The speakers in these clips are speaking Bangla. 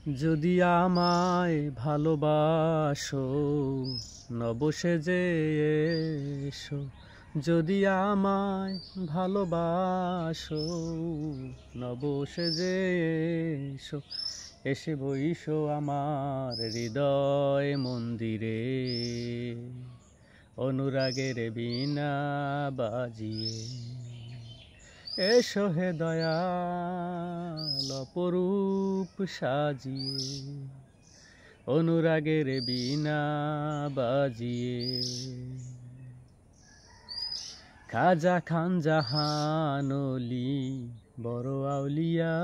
যদি আমায় ভালোবাসো নব সেজে এসো, যদি আমায় ভালোবাসো নব সেজে এসো, এসে বইসো আমার হৃদয় মন্দিরে, অনুরাগের বীণা বাজিয়ে। এসো হে দয়াল অপরূপ সাজিয়ে, অনুরাগের বীণা বাজিয়ে। খাজা খান জাহান ওলি বড় আউলিয়া,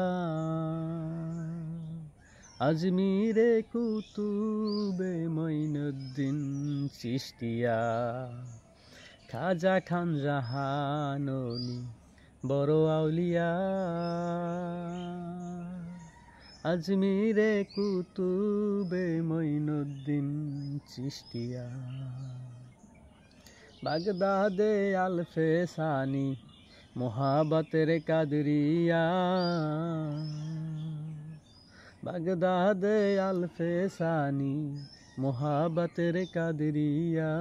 আজমিরে কুতুবে মঈনুদ্দিন চিশতিয়া। খাজা খান জাহান ওলি বড় আউলিয়া, আজমিরে কুতুবে মঈনুদ্দিন চিশতিয়া। বাগদাদে আলফে সানি মোহাবতের কাদরিয়া, বাগদাদে আলফে সানি মোহাবতের কাদরিয়া।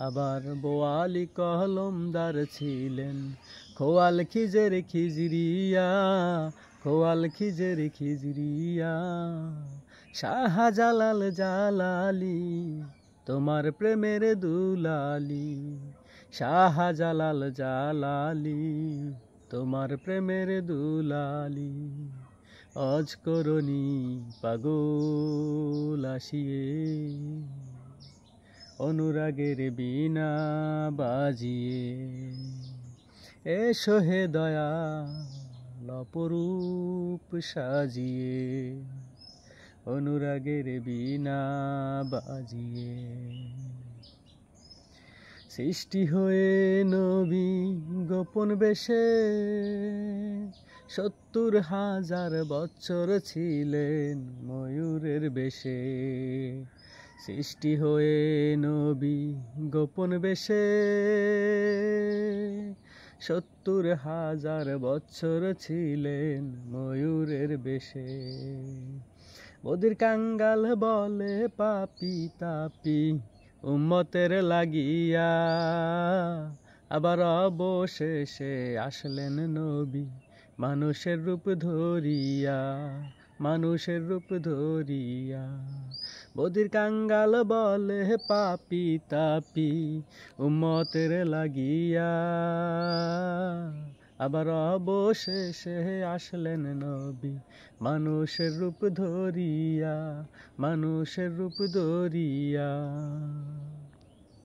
আবার বোয়ালি কলমদার ছিলেন খোয়াল খিজের খিজরিয়া, খোয়াল খিজের খিজরিয়া। শাহজালাল জালালি তোমার প্রেমের দুলালি, শাহজালাল জালালি তোমার প্রেমের দুলালি। আজ করনি পাগল আসিয়ে, অনুরাগের বীণা বাজিয়ে। এসো হে দয়াল অপরূপ সাজিয়ে, অনুরাগের বীণা বাজিয়ে। সৃষ্টি হয়ে নবী গোপন বেশে ৭০,০০০ বছর ছিলেন ময়ূরের বেশে। সৃষ্টি হয়ে নবী গোপন বেশে ৭০,০০০ বছর ছিলেন ময়ূরের বেশে। বদির কাঙ্গাল বলে পাপি তাপি উম্মতের লাগিয়া, আবার অবশেষে আসলেন নবী মানুষের রূপ ধরিয়া, মানুষের রূপ ধরিয়া। বদির কাঙ্গাল বলে পাপি তাপি উম্মতের লাগিয়া, আবার অবশেষে আসলেন নবী মানুষের রূপ ধরিয়া, মানুষের রূপ ধরিয়া।